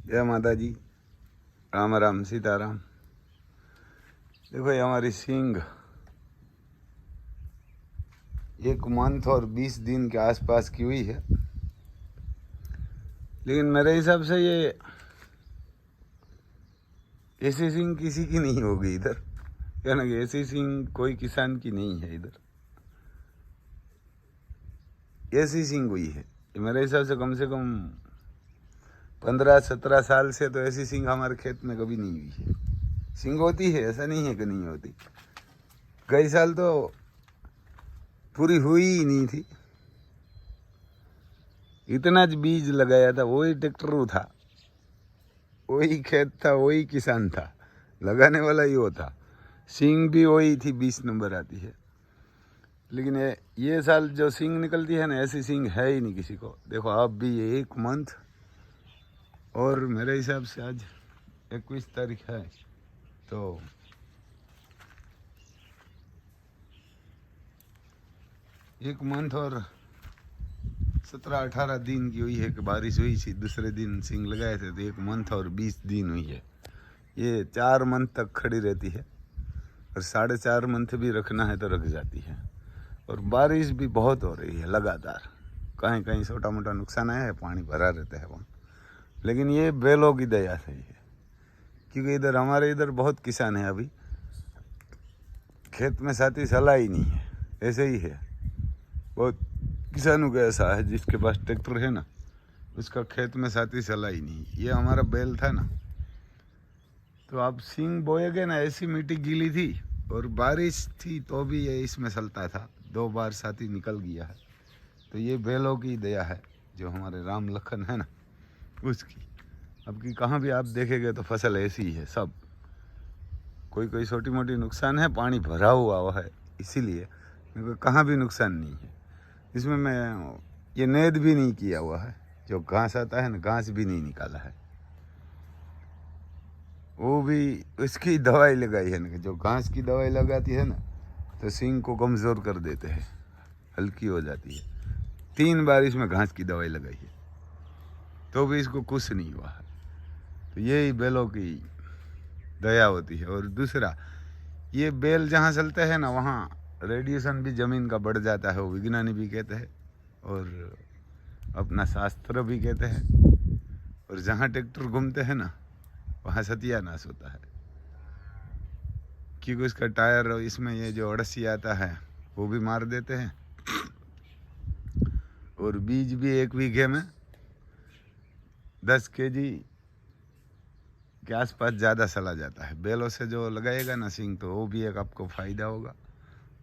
जय माता जी, राम राम सीताराम। देखो ये हमारी सींग 1 मंथ और 20 दिन के आसपास की हुई है, लेकिन मेरे हिसाब से ये ऐसी सींग किसी की नहीं होगी इधर, क्या ना कि ऐसी सींग कोई किसान की नहीं है इधर। ऐसी सींग हुई है मेरे हिसाब से कम 15-17 साल से तो ऐसी सींग हमारे खेत में कभी नहीं हुई है। सींग होती है, ऐसा नहीं है कि नहीं होती। कई साल तो पूरी हुई ही नहीं थी। इतना ज बीज लगाया था, वही ट्रैक्टर था, वही खेत था, वही किसान था, लगाने वाला ही वो था। सींग भी वही थी, 20 नंबर आती है। लेकिन ये साल जो सींग निकलती है ना, ऐसी सींग है ही नहीं किसी को। देखो अब भी ये 1 मंथ और मेरे हिसाब से आज 21 तारीख है, तो 1 मंथ और 17-18 दिन की हुई है कि बारिश हुई थी। दूसरे दिन सींग लगाए थे, तो 1 मंथ और 20 दिन हुई है। ये 4 मंथ तक खड़ी रहती है और 4.5 मंथ भी रखना है तो रख जाती है। और बारिश भी बहुत हो रही है लगातार। कहीं कहीं छोटा मोटा नुकसान आया है, पानी भरा रहता है वहाँ, लेकिन ये बैलों की दया से ही है। क्योंकि इधर हमारे इधर बहुत किसान है, अभी खेत में साथी सलाह ही नहीं है, ऐसे ही है। बहुत किसानों का ऐसा है, जिसके पास ट्रैक्टर है ना, उसका खेत में साथी सलाह ही नहीं। ये हमारा बैल था ना, तो आप सींग बोएगे ना, ऐसी मिट्टी गीली थी और बारिश थी तो भी ये इसमें चलता था। 2 बार साथी निकल गया है। तो ये बैलों की दया है, जो हमारे राम लखन है ना, उसकी। अब की कहाँ भी आप देखेंगे तो फसल ऐसी ही है सब। कोई कोई छोटी मोटी नुकसान है, पानी भरा हुआ है इसीलिए, क्योंकि कहाँ भी नुकसान नहीं है। इसमें मैं ये नेद भी नहीं किया हुआ है। जो घास आता है ना, घास भी नहीं निकाला है, वो भी उसकी दवाई लगाई है ना। जो घास की दवाई लगाती है ना, तो सींग को कमज़ोर कर देते हैं, हल्की हो जाती है। 3 बार इसमें घास की दवाई लगाई है, तो भी इसको कुछ नहीं हुआ है। तो यही बैलों की दया होती है। और दूसरा, ये बैल जहाँ चलते हैं ना, वहाँ रेडिएशन भी ज़मीन का बढ़ जाता है, वो विज्ञानी भी कहते हैं और अपना शास्त्र भी कहते हैं। और जहाँ ट्रैक्टर घूमते हैं ना, वहाँ सत्यानाश होता है, क्योंकि उसका टायर इसमें ये जो अड़सी आता है वो भी मार देते हैं। और बीज भी 1 बीघे में 10 केजी के आसपास ज़्यादा चला जाता है। बैलों से जो लगाएगा ना सींग, तो वो भी एक आपको फ़ायदा होगा।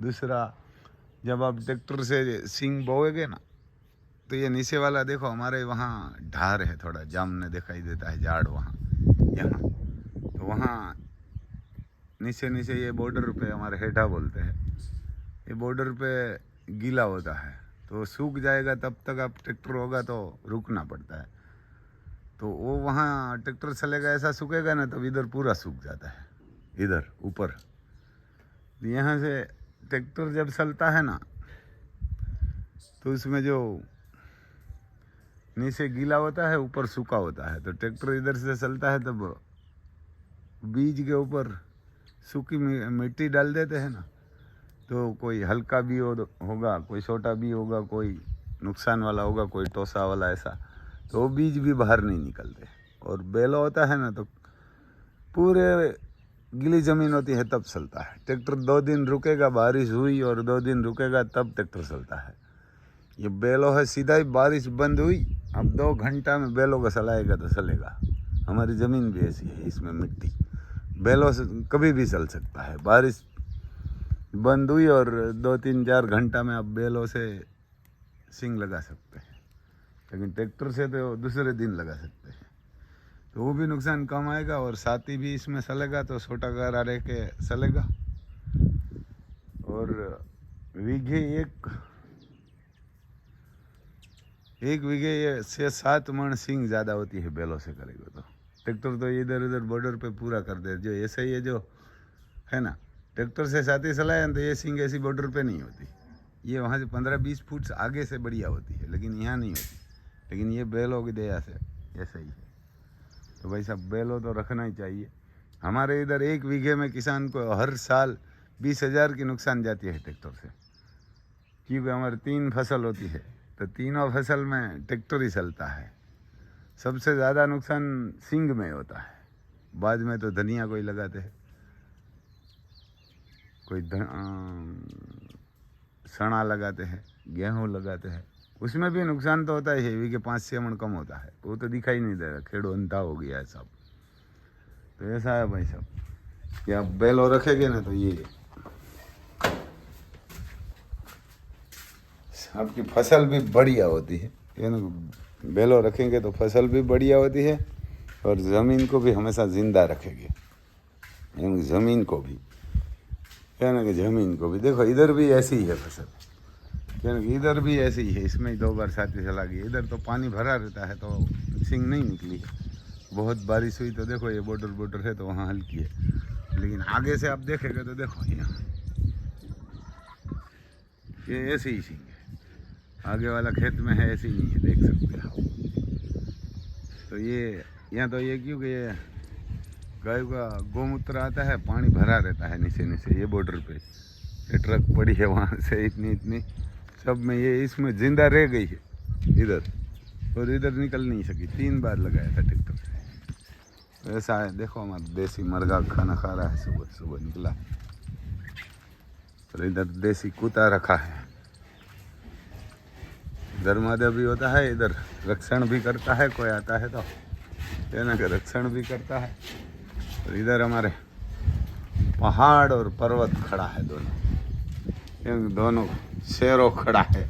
दूसरा, जब आप ट्रैक्टर से सींग बोएगे ना, तो ये नीचे वाला देखो, हमारे वहाँ ढार है, थोड़ा जामने दिखाई देता है झाड़ वहाँ, यहाँ। तो वहाँ नीचे नीचे ये बॉर्डर पे, हमारे हेठा बोलते हैं, ये बॉर्डर पे गीला होता है, तो सूख जाएगा। तब तक आप ट्रैक्टर होगा तो रुकना पड़ता है। तो वो वहाँ ट्रैक्टर चलेगा, ऐसा सूखेगा ना, तब इधर पूरा सूख जाता है, इधर ऊपर। यहाँ से ट्रैक्टर जब चलता है ना, तो उसमें जो नीचे गीला होता है, ऊपर सूखा होता है। तो ट्रैक्टर इधर से चलता है, तब बीज के ऊपर सूखी मिट्टी डाल देते हैं ना, तो कोई हल्का भी होगा, कोई छोटा भी होगा, कोई नुकसान वाला होगा, कोई टोसा वाला, ऐसा। तो वो बीज भी बाहर नहीं निकलते। और बैलो होता है ना, तो पूरे गीली ज़मीन होती है तब चलता है ट्रैक्टर। 2 दिन रुकेगा, बारिश हुई और 2 दिन रुकेगा, तब ट्रैक्टर चलता है। ये बैलो है, सीधा ही बारिश बंद हुई, अब 2 घंटा में बैलों का चलाएगा तो चलेगा। हमारी ज़मीन भी ऐसी है, इसमें मिट्टी बैलों से कभी भी चल सकता है। बारिश बंद हुई और 2-3-4 घंटा में आप बैलों से सींग लगा सकते हैं, लेकिन ट्रैक्टर से तो दूसरे दिन लगा सकते हैं। तो वो भी नुकसान कम आएगा और साथी भी इसमें चलेगा, तो छोटा गारा रह के चलेगा। और बीघे एक बीघे ये 6-7 मण सींग ज़्यादा होती है बैलों से करेगा तो। ट्रैक्टर तो इधर उधर बॉर्डर पे पूरा कर दे। जो ऐसा ही है, जो है ना, ट्रैक्टर से साथी चलाए तो ये सींग ऐसी बॉर्डर पे नहीं होती। ये वहाँ से 15-20 फुट आगे से बढ़िया होती है, लेकिन यहाँ नहीं होती। लेकिन ये बैलों की दया से ऐसा ही है। तो भाई साहब बैलों तो रखना ही चाहिए। हमारे इधर 1 बीघे में किसान को हर साल 20,000 की नुकसान जाती है ट्रैक्टर से, क्योंकि हमारी 3 फसल होती है, तो तीनों फसल में ट्रैक्टर ही चलता है। सबसे ज़्यादा नुकसान सिंग में होता है, बाद में तो धनिया कोई लगाते हैं, कोई सना लगाते हैं, गेहूँ लगाते हैं, उसमें भी नुकसान तो होता ही है, कि 5-6 मन कम होता है, वो तो दिखाई नहीं दे रहा, खेड़ो अंधा हो गया है सब। तो ऐसा है भाई साहब कि आप बैलो रखेंगे ना तो ये आपकी फसल भी बढ़िया होती है, बैलो रखेंगे तो फसल भी बढ़िया होती है और ज़मीन को भी हमेशा ज़िंदा रखेंगे, ज़मीन को भी, क्या ना कि ज़मीन को भी। देखो इधर भी ऐसी ही है फसल, क्या ना कि इधर भी ऐसी ही है, इसमें 2 बार साथी चला गई। इधर तो पानी भरा रहता है तो सिंग नहीं निकली, बहुत बारिश हुई तो देखो ये बॉर्डर है तो वहाँ हल्की है, लेकिन आगे से आप देखेंगे तो देखो यहाँ ये ऐसी ही सिंग है, आगे वाला खेत में है ऐसी नहीं है, देख सकते हैं आप। तो ये यहाँ तो ये क्योंकि ये गाय का गोमूत्र आता है, पानी भरा रहता है नीचे ये बॉर्डर पे, ये ट्रक पड़ी है वहाँ से इतनी सब में ये इसमें जिंदा रह गई है इधर, और इधर निकल नहीं सकी। 3 बार लगाया था ट्रैक्टर से। ऐसा है, देखो हमारा देसी मुर्गा खाना खा रहा है, सुबह निकला, और इधर देसी कुत्ता रखा है। धर्मादय भी होता है, इधर रक्षण भी करता है, कोई आता है तो ना कि रक्षण भी करता है। और इधर हमारे पहाड़ और पर्वत खड़ा है, दोनों शेरों खड़ा है।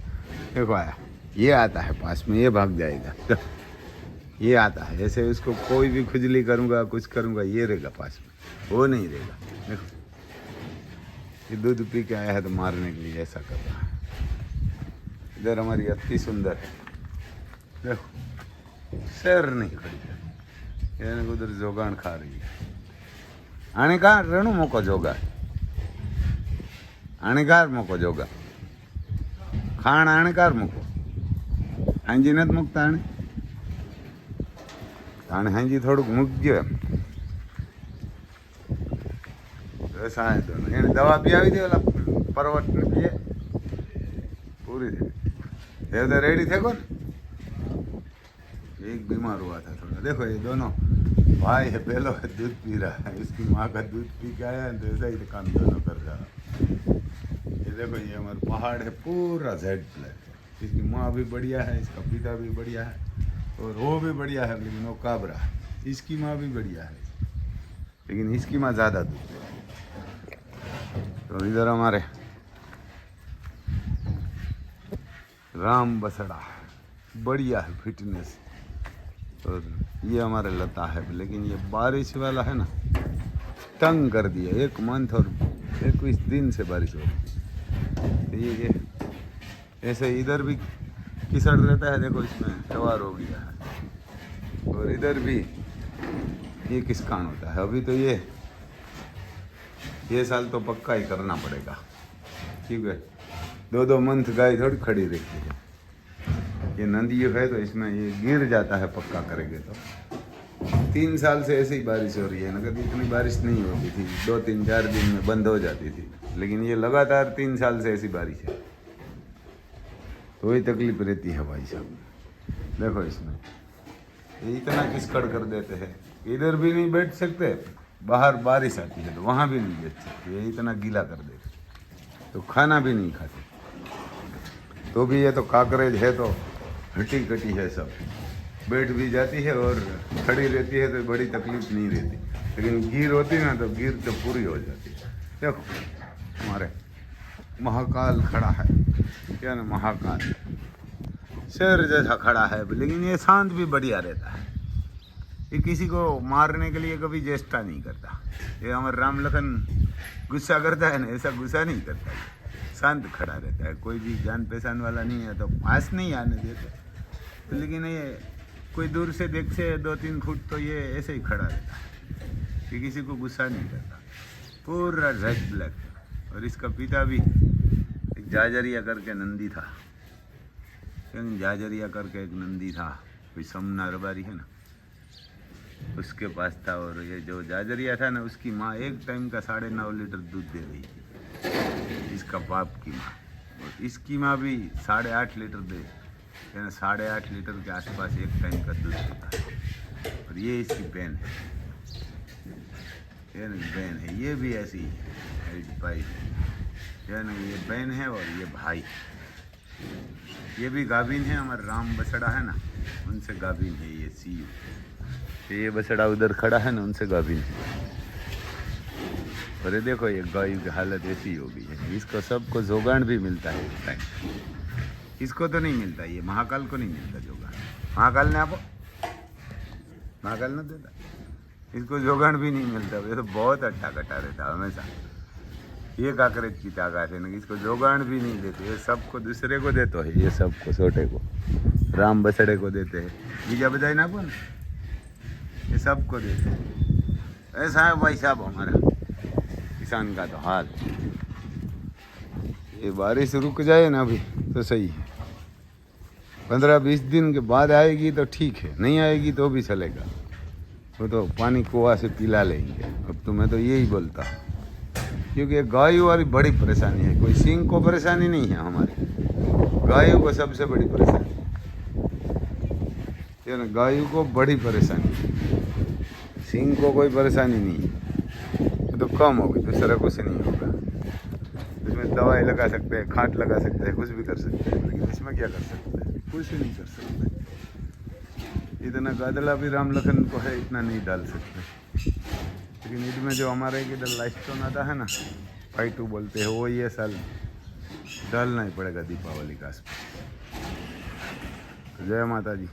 देखो आया, ये आता है पास में, ये भाग जाएगा, ये आता है ऐसे, उसको कोई भी खुजली करूँगा कुछ करूँगा ये रहेगा पास में, वो नहीं रहेगा। देखो ये दूध पी के आया है तो मारने के लिए ऐसा कर रहा है। इधर हमारी अति सुंदर है, देखो शेर नहीं खड़ी है, यानी उधर जोगान खा रही है। आने का रेणु मोको जोगा, आनेकार मोको जोगा, खाण आनेकार मोको, हांजी नत मुकता आने हांजी थोड़ुंक मूकजो। ऐसा है दोनों, यानी दवा पियावी थी ओला पर्वत ने पिए पूरी थी, ये तो रेडी थे कौन, एक बीमार हुआ था थोड़ा। देखो ये दोनों भाई है, बैलो है, दूध पी रहा है, इसकी माँ का दूध पी के आया तो ऐसा ही काम दोनों कर रहा है। ये देखो ये हमारा पहाड़ है पूरा जेड ब्लैक है, इसकी माँ भी बढ़िया है, इसका पिता भी बढ़िया है, और वो भी बढ़िया है, लेकिन वो काबरा है। इसकी माँ भी बढ़िया है, लेकिन इसकी माँ ज़्यादा दूध देती है। तो इधर हमारे राम बसड़ा बढ़िया है, फिटनेस। और ये हमारे लता है, लेकिन ये बारिश वाला है ना, तंग कर दिया। 1 मंथ और 21 दिन से बारिश हो रही, तो ये ऐसे इधर भी किसड़ रहता है, देखो इसमें सवार हो गया है, और इधर भी ये किसकान होता है। अभी तो ये साल तो पक्का ही करना पड़ेगा, ठीक है, 2-2 मंथ गाय थोड़ी खड़ी रहती है। ये नंदी है तो इसमें ये गिर जाता है, पक्का करेंगे तो। 3 साल से ऐसे ही बारिश हो रही है, ना कभी इतनी बारिश नहीं होती थी, 2-3-4 दिन में बंद हो जाती थी, लेकिन ये लगातार 3 साल से ऐसी बारिश है, तो वही तकलीफ रहती है भाई साहब। देखो इसमें ये इतना किसकड़ कर देते हैं, इधर भी नहीं बैठ सकते, बाहर बारिश आती है तो वहाँ भी नहीं बैठ सकते, ये इतना गीला कर देते, तो खाना भी नहीं खाते। तो भी ये तो काकरेज है तो हटी कटी है, सब बैठ भी जाती है और खड़ी रहती है तो बड़ी तकलीफ नहीं रहती, लेकिन गिर होती ना तो गिर तो पूरी हो जाती है। देखो हमारे महाकाल खड़ा है, क्या ना, महाकाल शेर जैसा खड़ा है, लेकिन ये शांत भी बढ़िया रहता है, ये किसी को मारने के लिए कभी चेष्टा नहीं करता। ये हमारे राम लखन गुस्सा करता है ना, ऐसा गुस्सा नहीं करता, शांत खड़ा रहता है, कोई भी जान पहचान वाला नहीं है तो पास नहीं आने देते, लेकिन ये कोई दूर से देख से 2-3 फुट तो ये ऐसे ही खड़ा रहता है, ये किसी को गुस्सा नहीं करता, पूरा रेड ब्लैक। और इसका पिता भी एक जाजरिया करके नंदी था, जाजरिया करके एक नंदी था, कोई समना रबारी है ना, उसके पास था। और ये जो जाजरिया था ना, उसकी माँ एक टाइम का 9.5 लीटर दूध दे रही थी, इसका बाप की माँ। और इसकी माँ भी 8.5 लीटर दे, यानी 8.5 लीटर के आसपास एक टाइम का दूध देता है। और ये इसकी बहन है, ये नहीं बहन है, ये भी ऐसी है भाई, यानी ये बहन है और ये भाई। ये भी गाभिन है, हमारा राम बछड़ा है ना, उनसे गाभिन है ये सीयू। ये बछड़ा उधर खड़ा है ना, उनसे गाभिन है। और ये देखो, ये गाय की हालत ऐसी हो गई है। इसको सबको जोगान भी मिलता है इस टाइम, इसको तो नहीं मिलता, ये महाकाल को नहीं मिलता जोगान। महाकाल ने आपको महाकाल ने देता, इसको जोगान भी नहीं मिलता। ये तो बहुत अट्टा कटा रहता हमेशा। ये काकरेज की ताकत है ना, इसको जोगान भी नहीं देते। ये सबको दूसरे को देते है, ये सबको छोटे को, राम बछड़े को देते हैं, बीजा बजाय ना अपन, ये सबको देते हैं। ऐसा है भाई साहब हमारा किसान का तो हाल। ये बारिश रुक जाए ना अभी तो सही है, 15-20 दिन के बाद आएगी तो ठीक है, नहीं आएगी तो भी चलेगा। वो तो पानी कुआं से पिला लेंगे। अब तो मैं तो यही बोलता हूँ, क्योंकि गायों वाली बड़ी परेशानी है। कोई सिंह को परेशानी नहीं है, हमारी गायों को सबसे बड़ी परेशानी है ना, गायों को बड़ी परेशानी है। सिंह को कोई परेशानी नहीं है, तो कम होगी, दूसरा कुछ नहीं होगा। इसमें दवाई लगा सकते हैं, खाद लगा सकते हैं, कुछ भी कर सकते हैं, लेकिन इसमें क्या कर सकते हैं, कुछ नहीं कर सकते। इतना गादला भी राम लखन को है, इतना नहीं डाल सकते। लेकिन इसमें जो हमारे इधर लाइस्टोन आता है ना, फाइटू बोलते हैं, वो ये साल डालना ही पड़ेगा दीपावली का आसपास। जय माता जी।